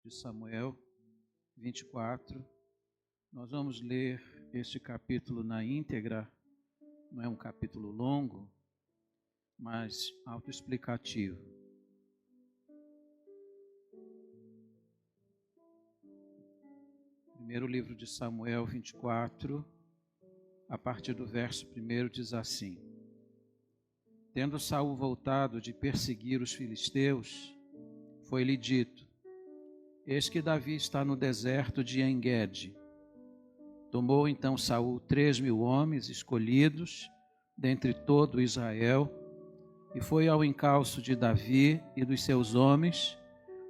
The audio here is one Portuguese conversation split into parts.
de Samuel 24. Nós vamos ler este capítulo na íntegra. Não é um capítulo longo, mas autoexplicativo. Primeiro livro de Samuel 24, a partir do verso 1 diz assim: Tendo Saul voltado de perseguir os filisteus, foi-lhe dito: Eis que Davi está no deserto de En-Gedi. Tomou então Saul 3.000 homens escolhidos dentre todo Israel, e foi ao encalço de Davi e dos seus homens,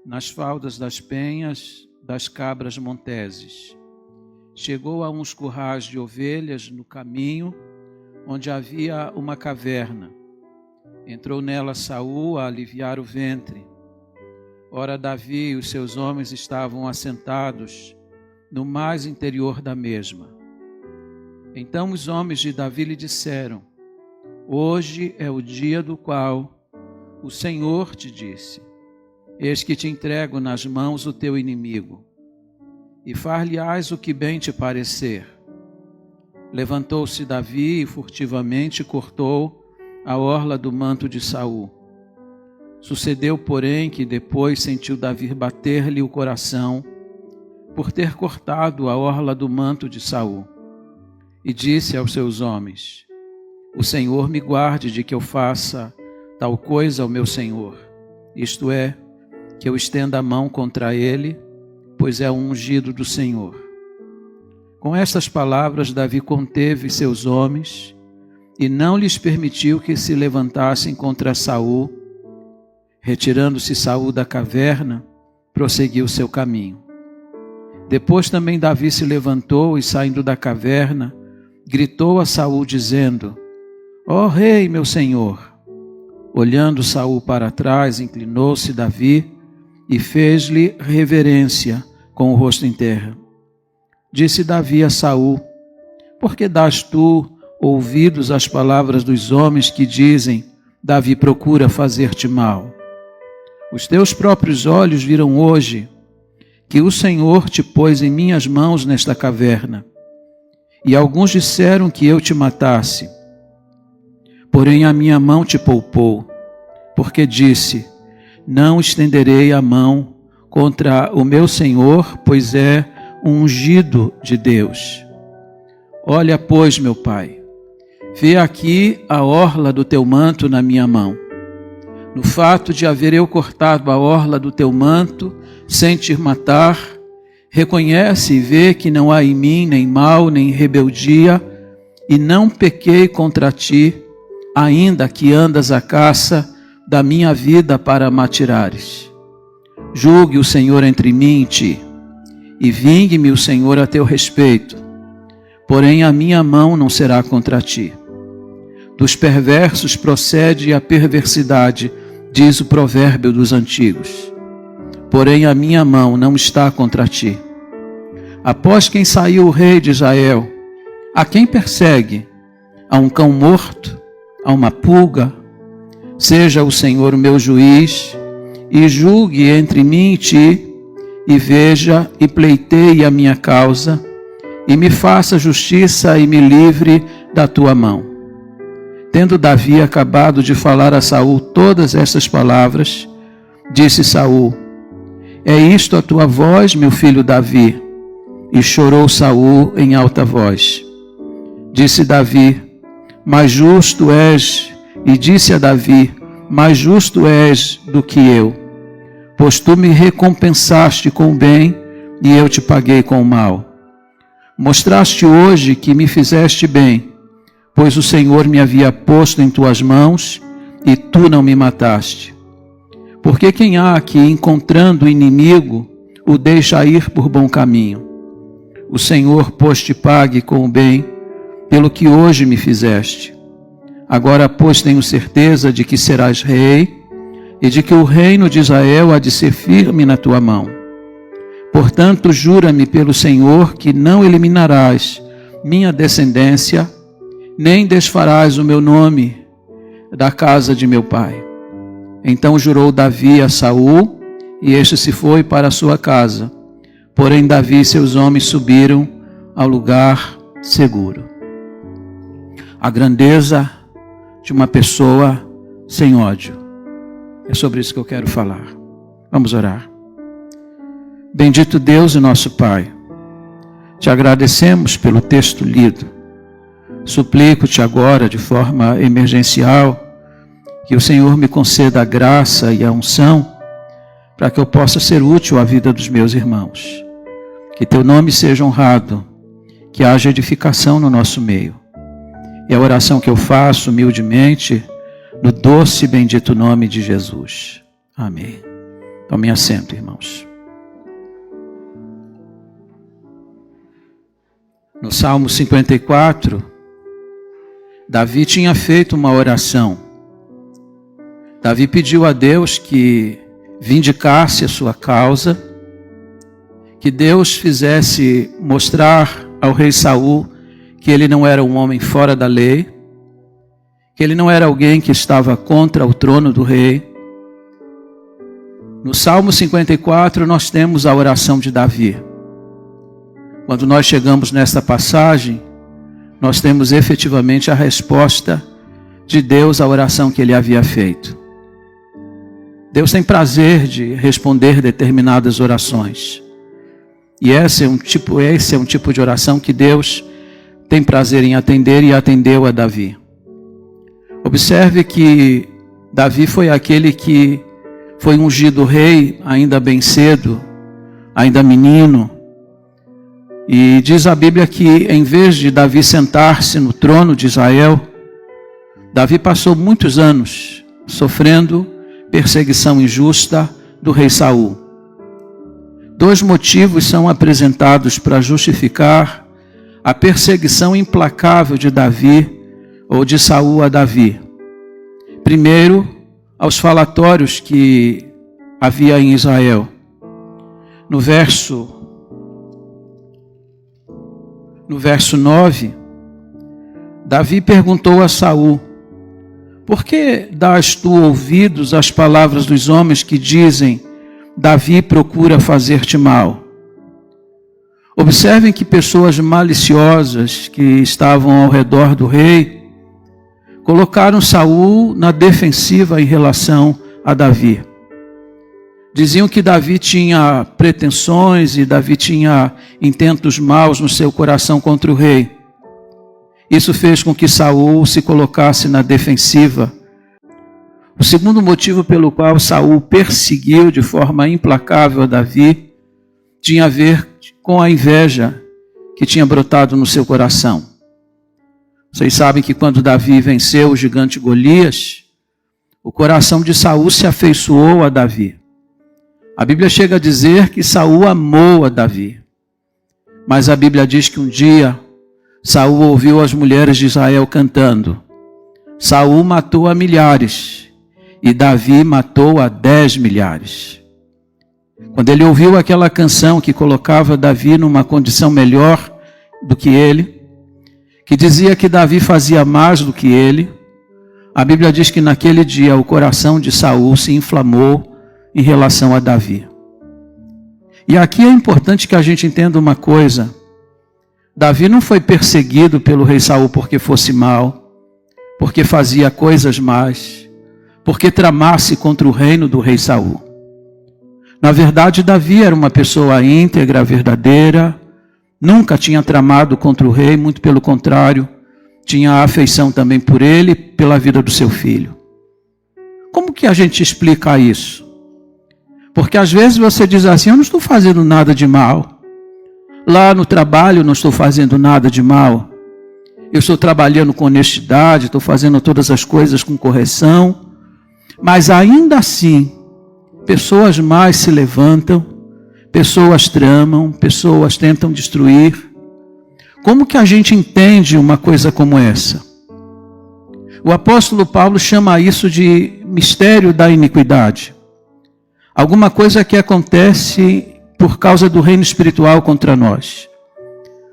nas faldas das penhas das cabras monteses. Chegou a uns currais de ovelhas no caminho, onde havia uma caverna. Entrou nela Saul a aliviar o ventre. Ora, Davi e os seus homens estavam assentados no mais interior da mesma. Então os homens de Davi lhe disseram: Hoje é o dia do qual o Senhor te disse: Eis que te entrego nas mãos o teu inimigo, e far-lhe-ás o que bem te parecer. Levantou-se Davi e furtivamente cortou a orla do manto de Saul. Sucedeu, porém, que depois sentiu Davi bater-lhe o coração por ter cortado a orla do manto de Saul. E disse aos seus homens: O Senhor me guarde de que eu faça tal coisa ao meu senhor, isto é, que eu estenda a mão contra ele, pois é o ungido do Senhor. Com estas palavras, Davi conteve seus homens e não lhes permitiu que se levantassem contra Saul. Retirando-se Saul da caverna, prosseguiu seu caminho. Depois também Davi se levantou e, saindo da caverna, gritou a Saul, dizendo: Ó rei, meu senhor! Olhando Saul para trás, inclinou-se Davi e fez-lhe reverência com o rosto em terra. Disse Davi a Saul: Por que dás tu ouvidos às palavras dos homens que dizem: Davi procura fazer-te mal? Os teus próprios olhos viram hoje que o Senhor te pôs em minhas mãos nesta caverna. E alguns disseram que eu te matasse. Porém a minha mão te poupou, porque disse: Não estenderei a mão contra o meu Senhor, pois é um ungido de Deus. Olha, pois, meu pai, vê aqui a orla do teu manto na minha mão. No fato de haver eu cortado a orla do teu manto, sem te matar, reconhece e vê que não há em mim nem mal, nem rebeldia, e não pequei contra ti, ainda que andas à caça da minha vida para me atirares. Julgue o Senhor entre mim e ti, e vingue-me o Senhor a teu respeito, porém a minha mão não será contra ti. Dos perversos procede a perversidade, diz o provérbio dos antigos. Porém a minha mão não está contra ti. Após quem saiu o rei de Israel, a quem persegue? A um cão morto? A uma pulga? Seja o Senhor o meu juiz, e julgue entre mim e ti, e veja e pleiteie a minha causa, e me faça justiça e me livre da tua mão. Tendo Davi acabado de falar a Saul todas estas palavras, disse Saul: É isto a tua voz, meu filho Davi? E chorou Saul em alta voz. Disse Davi: Mais justo és, e disse a Davi: Mais justo és do que eu, pois tu me recompensaste com o bem, e eu te paguei com o mal. Mostraste hoje que me fizeste bem, pois o Senhor me havia posto em tuas mãos, e tu não me mataste. Porque quem há que, encontrando o inimigo, o deixa ir por bom caminho? O Senhor, pois, te pague com o bem, pelo que hoje me fizeste. Agora, pois, tenho certeza de que serás rei, e de que o reino de Israel há de ser firme na tua mão. Portanto, jura-me pelo Senhor que não eliminarás minha descendência, nem desfarás o meu nome da casa de meu pai. Então jurou Davi a Saul e este se foi para a sua casa. Porém Davi e seus homens subiram ao lugar seguro. A grandeza de uma pessoa sem ódio. É sobre isso que eu quero falar. Vamos orar. Bendito Deus e nosso Pai, te agradecemos pelo texto lido. Suplico-te agora, de forma emergencial, que o Senhor me conceda a graça e a unção para que eu possa ser útil à vida dos meus irmãos. Que teu nome seja honrado, que haja edificação no nosso meio. É a oração que eu faço humildemente, no doce e bendito nome de Jesus. Amém. Tome assento, irmãos. No Salmo 54, Davi tinha feito uma oração. Davi pediu a Deus que vindicasse a sua causa, que Deus fizesse mostrar ao rei Saul que ele não era um homem fora da lei, que ele não era alguém que estava contra o trono do rei. No Salmo 54 nós temos a oração de Davi. Quando nós chegamos nesta passagem, nós temos efetivamente a resposta de Deus à oração que ele havia feito. Deus tem prazer de responder determinadas orações. E esse é um tipo de oração que Deus tem prazer em atender e atendeu a Davi. Observe que Davi foi aquele que foi ungido rei ainda bem cedo, ainda menino. E diz a Bíblia que em vez de Davi sentar-se no trono de Israel, Davi passou muitos anos sofrendo perseguição injusta do rei Saul. Dois motivos são apresentados para justificar a perseguição implacável de Davi ou de Saul a Davi. Primeiro, aos falatórios que havia em Israel. No verso 9, Davi perguntou a Saul: por que dás tu ouvidos às palavras dos homens que dizem: Davi procura fazer-te mal? Observem que pessoas maliciosas que estavam ao redor do rei colocaram Saul na defensiva em relação a Davi. Diziam que Davi tinha pretensões e Davi tinha intentos maus no seu coração contra o rei. Isso fez com que Saul se colocasse na defensiva. O segundo motivo pelo qual Saul perseguiu de forma implacável a Davi tinha a ver com a inveja que tinha brotado no seu coração. Vocês sabem que quando Davi venceu o gigante Golias, o coração de Saul se afeiçoou a Davi. A Bíblia chega a dizer que Saul amou a Davi. Mas a Bíblia diz que um dia Saul ouviu as mulheres de Israel cantando: Saul matou a milhares e Davi matou a 10 milhares. Quando ele ouviu aquela canção que colocava Davi numa condição melhor do que ele, que dizia que Davi fazia mais do que ele, a Bíblia diz que naquele dia o coração de Saul se inflamou em relação a Davi. E aqui é importante que a gente entenda uma coisa: Davi não foi perseguido pelo rei Saul porque fosse mau, porque fazia coisas más, porque tramasse contra o reino do rei Saul. Na verdade, Davi era uma pessoa íntegra, verdadeira, nunca tinha tramado contra o rei, muito pelo contrário, tinha afeição também por ele, pela vida do seu filho. Como que a gente explica isso? Porque às vezes você diz assim: eu não estou fazendo nada de mal. Lá no trabalho não estou fazendo nada de mal. Eu estou trabalhando com honestidade, estou fazendo todas as coisas com correção. Mas ainda assim, pessoas más se levantam, pessoas tramam, pessoas tentam destruir. Como que a gente entende uma coisa como essa? O apóstolo Paulo chama isso de mistério da iniquidade. Alguma coisa que acontece por causa do reino espiritual contra nós.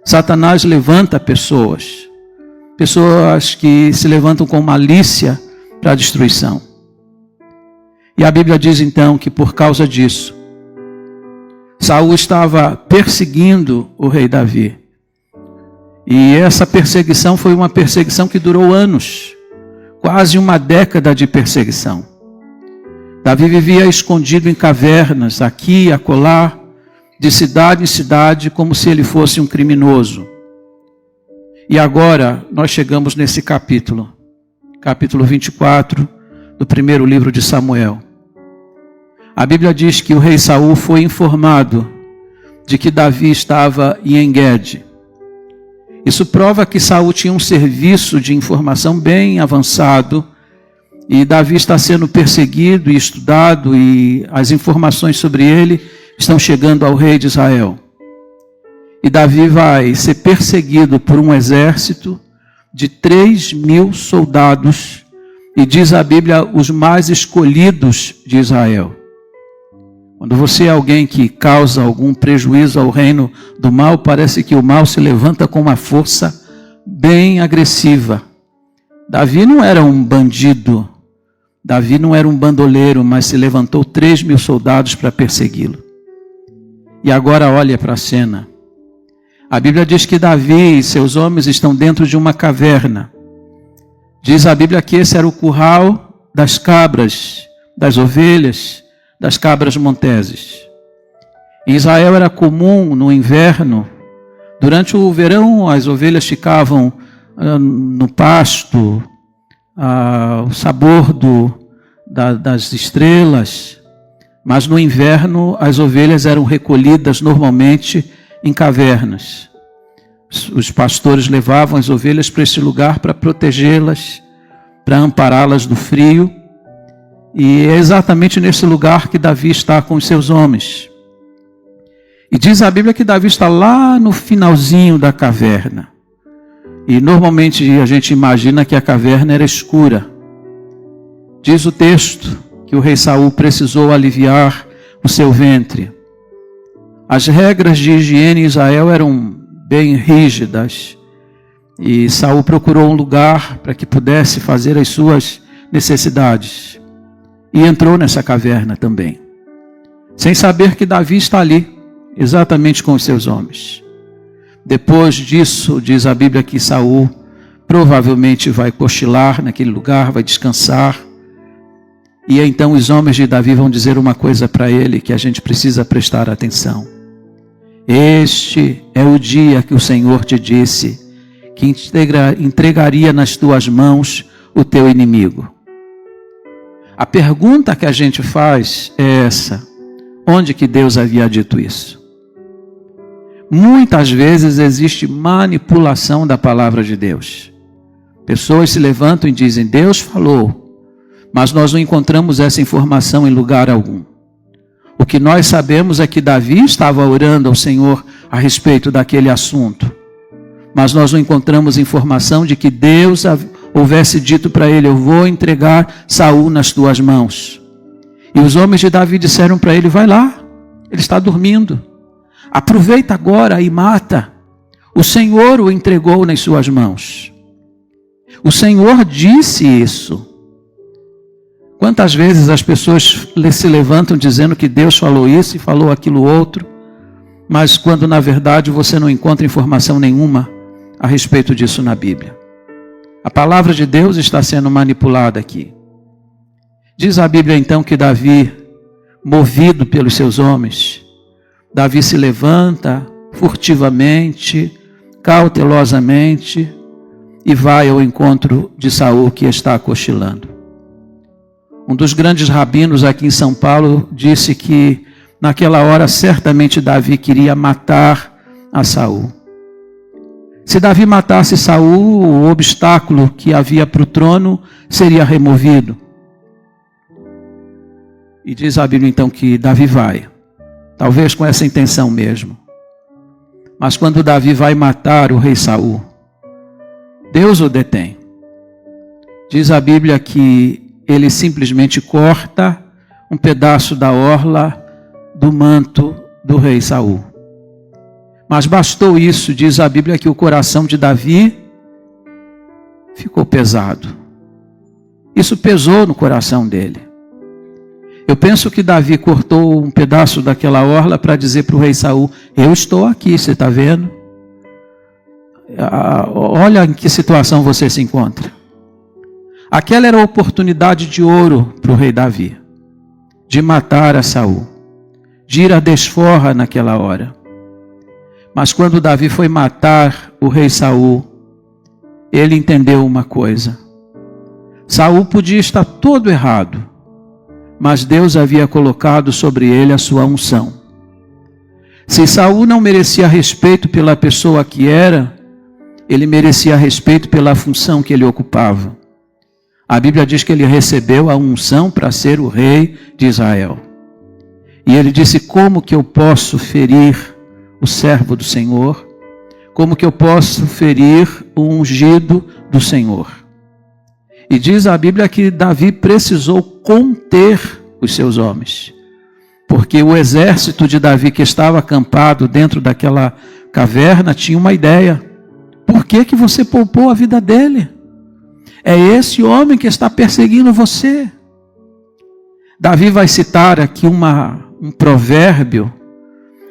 Satanás levanta pessoas que se levantam com malícia para a destruição. E a Bíblia diz então que por causa disso, Saul estava perseguindo o rei Davi. E essa perseguição foi uma perseguição que durou anos, quase uma década de perseguição. Davi vivia escondido em cavernas, aqui e acolá, de cidade em cidade, como se ele fosse um criminoso. E agora nós chegamos nesse capítulo 24 do primeiro livro de Samuel. A Bíblia diz que o rei Saul foi informado de que Davi estava em En-Gede. Isso prova que Saul tinha um serviço de informação bem avançado e Davi está sendo perseguido e estudado e as informações sobre ele estão chegando ao rei de Israel. E Davi vai ser perseguido por um exército de 3.000 soldados e diz a Bíblia os mais escolhidos de Israel. Quando você é alguém que causa algum prejuízo ao reino do mal, parece que o mal se levanta com uma força bem agressiva. Davi não era um bandido, Davi não era um bandoleiro, mas se levantou 3.000 soldados para persegui-lo. E agora olha para a cena. A Bíblia diz que Davi e seus homens estão dentro de uma caverna. Diz a Bíblia que esse era o curral das cabras, das ovelhas, das cabras monteses. Em Israel era comum no inverno, durante o verão as ovelhas ficavam no pasto, o sabor das estrelas, mas no inverno as ovelhas eram recolhidas normalmente em cavernas. Os pastores levavam as ovelhas para esse lugar para protegê-las, para ampará-las do frio. E é exatamente nesse lugar que Davi está com os seus homens. E diz a Bíblia que Davi está lá no finalzinho da caverna. E normalmente a gente imagina que a caverna era escura. Diz o texto que o rei Saul precisou aliviar o seu ventre. As regras de higiene em Israel eram bem rígidas. E Saul procurou um lugar para que pudesse fazer as suas necessidades. E entrou nessa caverna também, sem saber que Davi está ali, exatamente com os seus homens. Depois disso, diz a Bíblia que Saul provavelmente vai cochilar naquele lugar, vai descansar. E então os homens de Davi vão dizer uma coisa para ele que a gente precisa prestar atenção. Este é o dia que o Senhor te disse que entregaria nas tuas mãos o teu inimigo. A pergunta que a gente faz é essa: onde que Deus havia dito isso? Muitas vezes existe manipulação da palavra de Deus. Pessoas se levantam e dizem, Deus falou, mas nós não encontramos essa informação em lugar algum. O que nós sabemos é que Davi estava orando ao Senhor a respeito daquele assunto, mas nós não encontramos informação de que Deus houvesse dito para ele, eu vou entregar Saul nas tuas mãos. E os homens de Davi disseram para ele, vai lá, ele está dormindo. Aproveita agora e mata. O Senhor o entregou nas suas mãos. O Senhor disse isso. Quantas vezes as pessoas se levantam dizendo que Deus falou isso e falou aquilo outro, mas quando na verdade você não encontra informação nenhuma a respeito disso na Bíblia. A palavra de Deus está sendo manipulada aqui. Diz a Bíblia então que Davi, movido pelos seus homens, Davi se levanta furtivamente, cautelosamente e vai ao encontro de Saul que está cochilando. Um dos grandes rabinos aqui em São Paulo disse que naquela hora certamente Davi queria matar a Saul. Se Davi matasse Saul, o obstáculo que havia para o trono seria removido. E diz a Bíblia então que Davi vai, talvez com essa intenção mesmo. Mas quando Davi vai matar o rei Saul, Deus o detém. Diz a Bíblia que ele simplesmente corta um pedaço da orla do manto do rei Saul. Mas bastou isso, diz a Bíblia, que o coração de Davi ficou pesado. Isso pesou no coração dele. Eu penso que Davi cortou um pedaço daquela orla para dizer para o rei Saul: eu estou aqui, você está vendo? Olha em que situação você se encontra. Aquela era a oportunidade de ouro para o rei Davi, de matar a Saul, de ir à desforra naquela hora. Mas quando Davi foi matar o rei Saul, ele entendeu uma coisa. Saul podia estar todo errado, mas Deus havia colocado sobre ele a sua unção. Se Saul não merecia respeito pela pessoa que era, ele merecia respeito pela função que ele ocupava. A Bíblia diz que ele recebeu a unção para ser o rei de Israel. E ele disse: como que eu posso ferir o servo do Senhor? Como que eu posso ferir o ungido do Senhor? E diz a Bíblia que Davi precisou conter os seus homens, porque o exército de Davi que estava acampado dentro daquela caverna tinha uma ideia: por que que você poupou a vida dele? É esse homem que está perseguindo você. Davi vai citar aqui um provérbio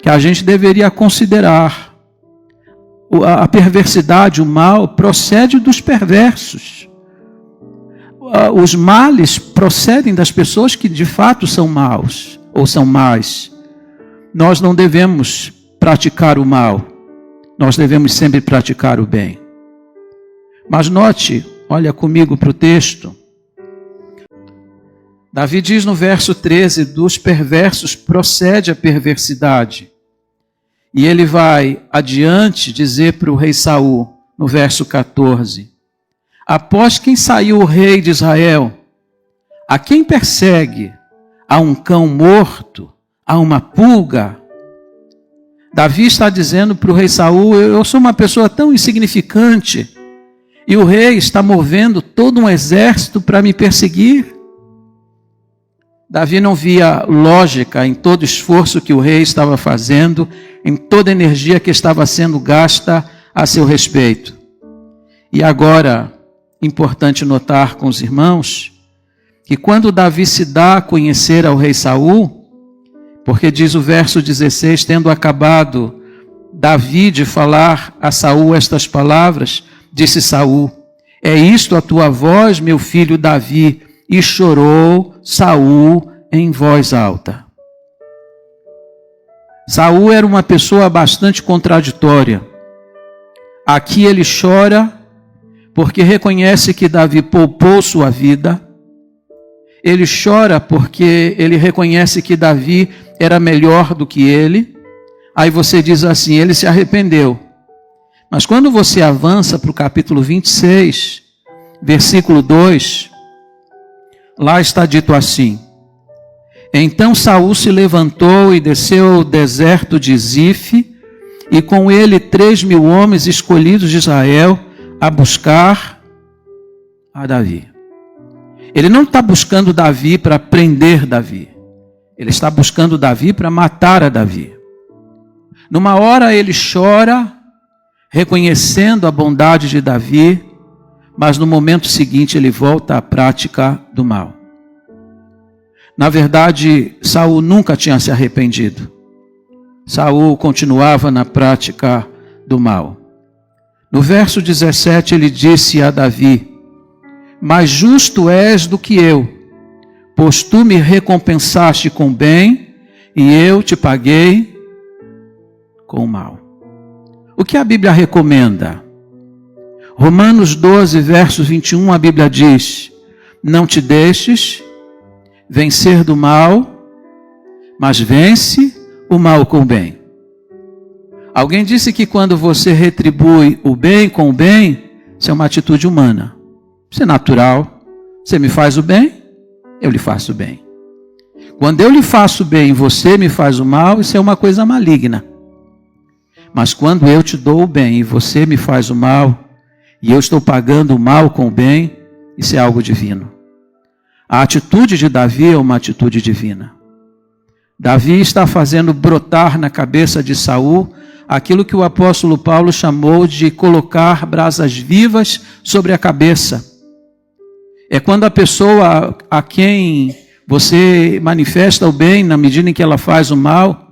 que a gente deveria considerar. A perversidade, o mal, procede dos perversos. Os males procedem das pessoas que de fato são maus ou são más. Nós não devemos praticar o mal, nós devemos sempre praticar o bem. Mas note, olha comigo para o texto. Davi diz no verso 13: dos perversos procede a perversidade. E ele vai adiante dizer para o rei Saul, no verso 14: após quem saiu o rei de Israel, a quem persegue? A um cão morto? A uma pulga? Davi está dizendo para o rei Saul: eu sou uma pessoa tão insignificante, e o rei está movendo todo um exército para me perseguir. Davi não via lógica em todo o esforço que o rei estava fazendo, em toda a energia que estava sendo gasta a seu respeito. E agora, importante notar com os irmãos, que quando Davi se dá a conhecer ao rei Saul, porque diz o verso 16, tendo acabado Davi de falar a Saul estas palavras, disse Saul: é isto a tua voz, meu filho Davi? E chorou Saul em voz alta. Saul era uma pessoa bastante contraditória. Aqui ele chora porque reconhece que Davi poupou sua vida. Ele chora porque ele reconhece que Davi era melhor do que ele. Aí você diz assim: ele se arrependeu. Mas quando você avança para o capítulo 26, versículo 2, lá está dito assim: então Saul se levantou e desceu ao deserto de Zife, e com ele 3.000 homens escolhidos de Israel a buscar a Davi. Ele não está buscando Davi para prender Davi. Ele está buscando Davi para matar a Davi. Numa hora ele chora, reconhecendo a bondade de Davi, mas no momento seguinte ele volta à prática do mal. Na verdade, Saul nunca tinha se arrependido. Saul continuava na prática do mal. No verso 17 ele disse a Davi: mais justo és do que eu, pois tu me recompensaste com bem e eu te paguei com mal. O que a Bíblia recomenda? Romanos 12, verso 21, a Bíblia diz: não te deixes vencer do mal, mas vence o mal com o bem. Alguém disse que quando você retribui o bem com o bem, isso é uma atitude humana. Isso é natural. Você me faz o bem, eu lhe faço o bem. Quando eu lhe faço o bem e você me faz o mal, isso é uma coisa maligna. Mas quando eu te dou o bem e você me faz o mal, e eu estou pagando o mal com o bem, isso é algo divino. A atitude de Davi é uma atitude divina. Davi está fazendo brotar na cabeça de Saul aquilo que o apóstolo Paulo chamou de colocar brasas vivas sobre a cabeça. É quando a pessoa a quem Você manifesta o bem na medida em que ela faz o mal.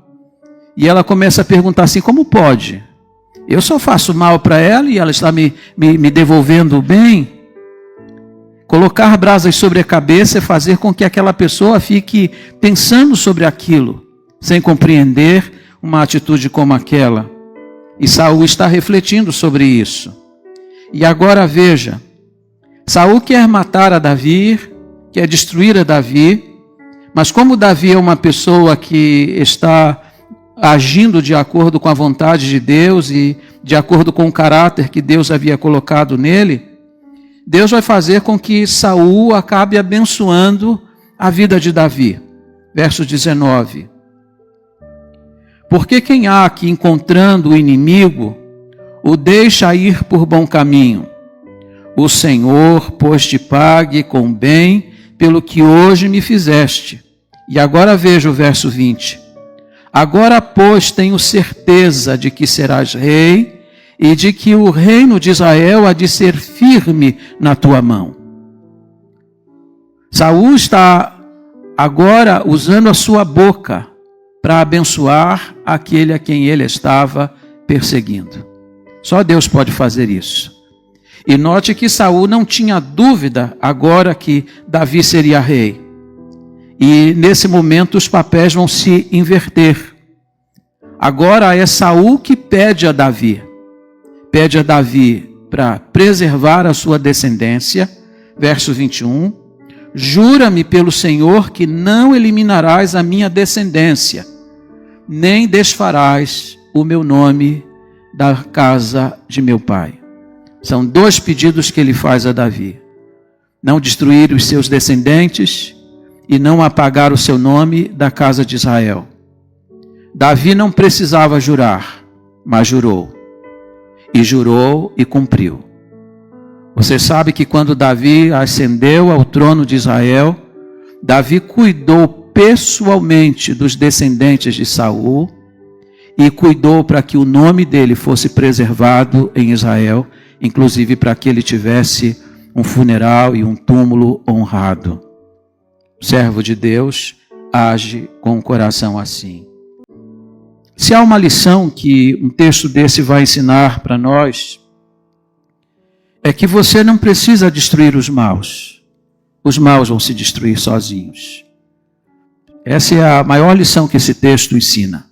E ela começa a perguntar assim, como pode? Eu só faço mal para ela e ela está me devolvendo o bem? Colocar brasas sobre a cabeça é fazer com que aquela pessoa fique pensando sobre aquilo, sem compreender uma atitude como aquela. E Saul está refletindo sobre isso. E agora veja, Saul quer matar a Davi, quer destruir a Davi, mas como Davi é uma pessoa que está agindo de acordo com a vontade de Deus e de acordo com o caráter que Deus havia colocado nele, Deus vai fazer com que Saul acabe abençoando a vida de Davi. Verso 19. Porque quem há que, encontrando o inimigo, o deixa ir por bom caminho? O Senhor, pois, te pague com bem pelo que hoje me fizeste. E agora veja o verso 20. Agora, pois, tenho certeza de que serás rei e de que o reino de Israel há de ser firme na tua mão. Saul está agora usando a sua boca para abençoar aquele a quem ele estava perseguindo. Só Deus pode fazer isso. E note que Saul não tinha dúvida agora que Davi seria rei. E nesse momento os papéis vão se inverter. Agora é Saul que pede a Davi. Pede a Davi para preservar a sua descendência. Verso 21. Jura-me pelo Senhor que não eliminarás a minha descendência, nem desfarás o meu nome da casa de meu pai. São dois pedidos que ele faz a Davi. Não destruir os seus descendentes e não apagar o seu nome da casa de Israel. Davi não precisava jurar, mas jurou. E jurou e cumpriu. Você sabe que quando Davi ascendeu ao trono de Israel, Davi cuidou pessoalmente dos descendentes de Saul e cuidou para que o nome dele fosse preservado em Israel, inclusive para que ele tivesse um funeral e um túmulo honrado. O servo de Deus age com o coração assim. Se há uma lição que um texto desse vai ensinar para nós, é que você não precisa destruir os maus. Os maus vão se destruir sozinhos. Essa é a maior lição que esse texto ensina.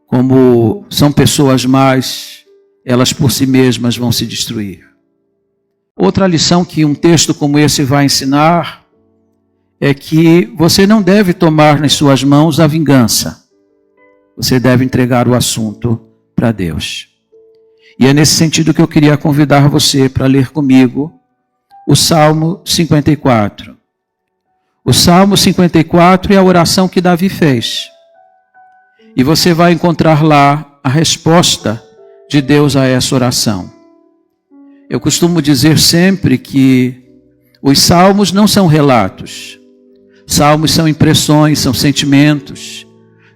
Como são pessoas más, elas por si mesmas vão se destruir. Outra lição que um texto como esse vai ensinar é que você não deve tomar nas suas mãos a vingança. Você deve entregar o assunto para Deus. E é nesse sentido que eu queria convidar você para ler comigo o Salmo 54. O Salmo 54 é a oração que Davi fez. E você vai encontrar lá a resposta de Deus a essa oração. Eu costumo dizer sempre que os salmos não são relatos. Salmos são impressões, são sentimentos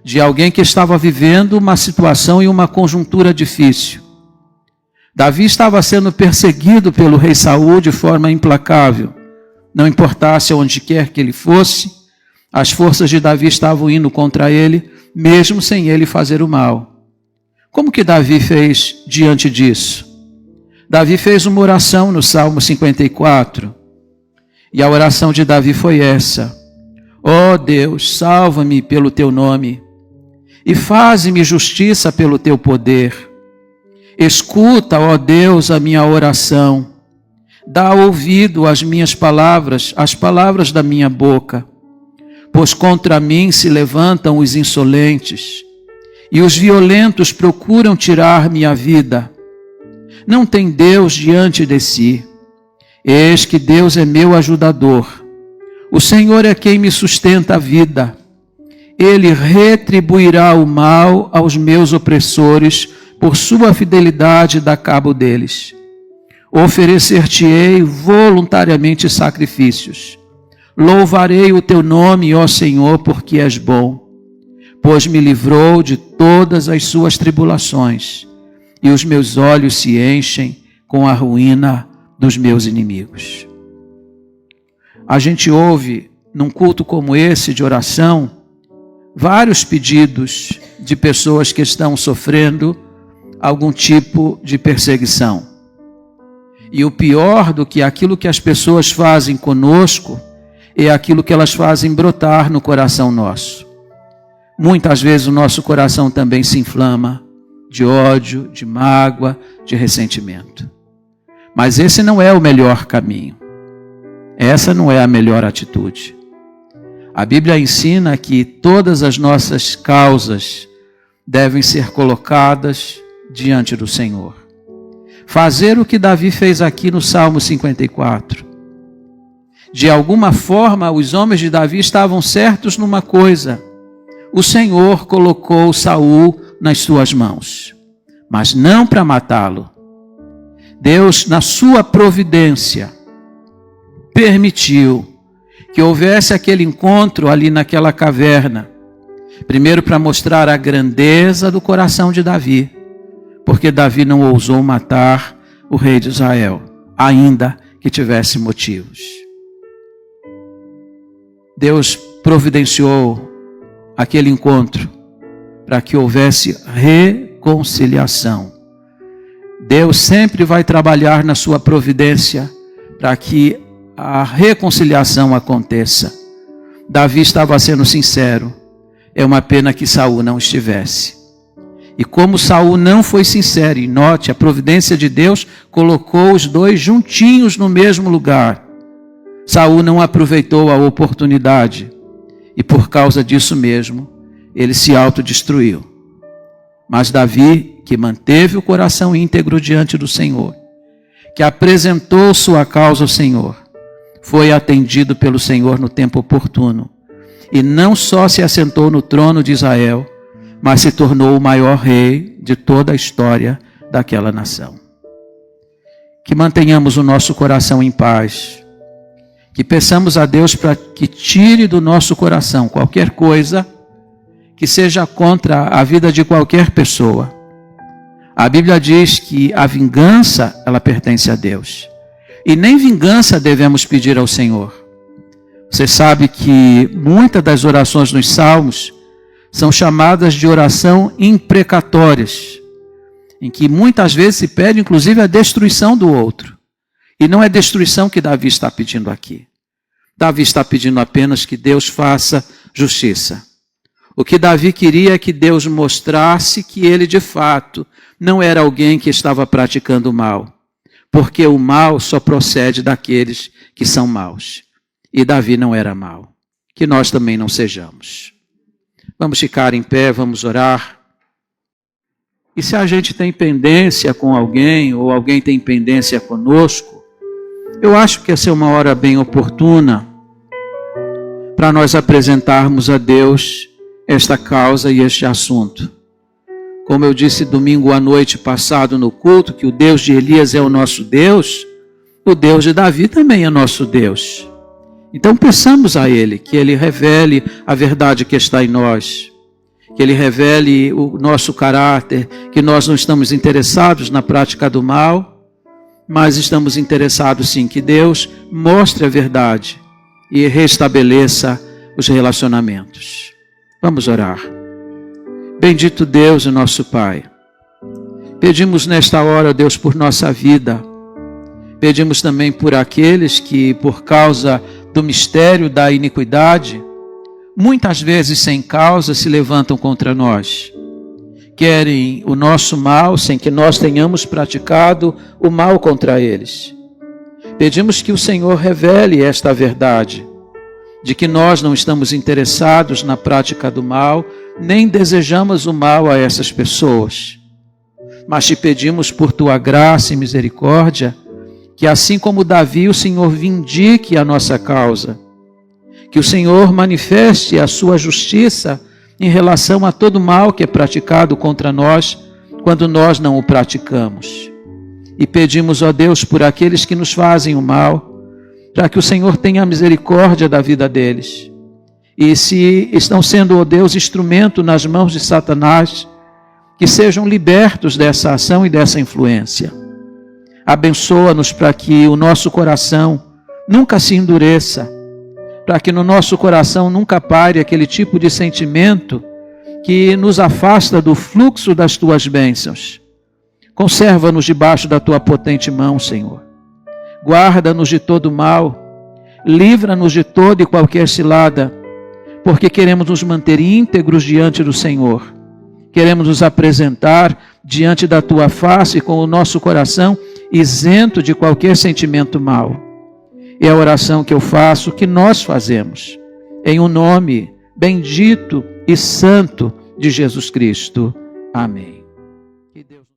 de alguém que estava vivendo uma situação e uma conjuntura difícil. Davi estava sendo perseguido pelo rei Saul de forma implacável. Não importasse aonde quer que ele fosse, as forças de Davi estavam indo contra ele, mesmo sem ele fazer o mal. Como que Davi fez diante disso? Davi fez uma oração no Salmo 54. E a oração de Davi foi essa: ó Deus, salva-me pelo teu nome e faze-me justiça pelo teu poder. Escuta, ó Deus, a minha oração. Dá ouvido às minhas palavras, às palavras da minha boca. Pois contra mim se levantam os insolentes, e os violentos procuram tirar minha vida. Não tem Deus diante de si. Eis que Deus é meu ajudador. O Senhor é quem me sustenta a vida. Ele retribuirá o mal aos meus opressores, por sua fidelidade dá cabo deles. Oferecer-te-ei voluntariamente sacrifícios. Louvarei o teu nome, ó Senhor, porque és bom, pois me livrou de todas as suas tribulações, e os meus olhos se enchem com a ruína dos meus inimigos. A gente ouve num culto como esse de oração, vários pedidos de pessoas que estão sofrendo algum tipo de perseguição. E o pior do que aquilo que as pessoas fazem conosco é aquilo que elas fazem brotar no coração nosso. Muitas vezes o nosso coração também se inflama de ódio, de mágoa, de ressentimento. Mas esse não é o melhor caminho. Essa não é a melhor atitude. A Bíblia ensina que todas as nossas causas devem ser colocadas diante do Senhor. Fazer o que Davi fez aqui no Salmo 54. De alguma forma, os homens de Davi estavam certos numa coisa: o Senhor colocou Saul nas suas mãos, mas não para matá-lo. Deus, na sua providência, permitiu que houvesse aquele encontro ali naquela caverna, primeiro para mostrar a grandeza do coração de Davi, porque Davi não ousou matar o rei de Israel, ainda que tivesse motivos. Deus providenciou aquele encontro para que houvesse reconciliação. Deus sempre vai trabalhar na sua providência para que a reconciliação aconteça. Davi estava sendo sincero. É uma pena que Saul não estivesse. E como Saul não foi sincero, e note, a providência de Deus colocou os dois juntinhos no mesmo lugar. Saul não aproveitou a oportunidade e por causa disso mesmo, ele se autodestruiu. Mas Davi, que manteve o coração íntegro diante do Senhor, que apresentou sua causa ao Senhor, foi atendido pelo Senhor no tempo oportuno. E não só se assentou no trono de Israel, mas se tornou o maior rei de toda a história daquela nação. Que mantenhamos o nosso coração em paz. Que peçamos a Deus para que tire do nosso coração qualquer coisa que seja contra a vida de qualquer pessoa. A Bíblia diz que a vingança, ela pertence a Deus. E nem vingança devemos pedir ao Senhor. Você sabe que muitas das orações nos Salmos são chamadas de oração imprecatórias, em que muitas vezes se pede inclusive a destruição do outro. E não é destruição que Davi está pedindo aqui. Davi está pedindo apenas que Deus faça justiça. O que Davi queria é que Deus mostrasse que ele de fato não era alguém que estava praticando o mal, porque o mal só procede daqueles que são maus. E Davi não era mau. Que nós também não sejamos. Vamos ficar em pé, vamos orar. E se a gente tem pendência com alguém, ou alguém tem pendência conosco, eu acho que essa é uma hora bem oportuna para nós apresentarmos a Deus esta causa e este assunto. Como eu disse domingo à noite passado no culto, que o Deus de Elias é o nosso Deus, o Deus de Davi também é nosso Deus. Então peçamos a Ele que Ele revele a verdade que está em nós, que Ele revele o nosso caráter, que nós não estamos interessados na prática do mal, mas estamos interessados sim que Deus mostre a verdade e restabeleça os relacionamentos. Vamos orar. Bendito Deus e nosso Pai, pedimos nesta hora, Deus, por nossa vida, pedimos também por aqueles que, por causa do mistério da iniquidade, muitas vezes sem causa se levantam contra nós. Querem o nosso mal sem que nós tenhamos praticado o mal contra eles. Pedimos que o Senhor revele esta verdade, de que nós não estamos interessados na prática do mal, nem desejamos o mal a essas pessoas. Mas te pedimos por tua graça e misericórdia, que assim como Davi, o Senhor vindique a nossa causa, que o Senhor manifeste a sua justiça em relação a todo mal que é praticado contra nós, quando nós não o praticamos. E pedimos, ó Deus, por aqueles que nos fazem o mal, para que o Senhor tenha misericórdia da vida deles. E se estão sendo, ó Deus, instrumento nas mãos de Satanás, que sejam libertos dessa ação e dessa influência. Abençoa-nos para que o nosso coração nunca se endureça, para que no nosso coração nunca pare aquele tipo de sentimento que nos afasta do fluxo das tuas bênçãos. Conserva-nos debaixo da tua potente mão, Senhor. Guarda-nos de todo mal, livra-nos de toda e qualquer cilada, porque queremos nos manter íntegros diante do Senhor. Queremos nos apresentar diante da tua face com o nosso coração isento de qualquer sentimento mau. É a oração que eu faço, que nós fazemos, em um nome bendito e santo de Jesus Cristo. Amém. Que Deus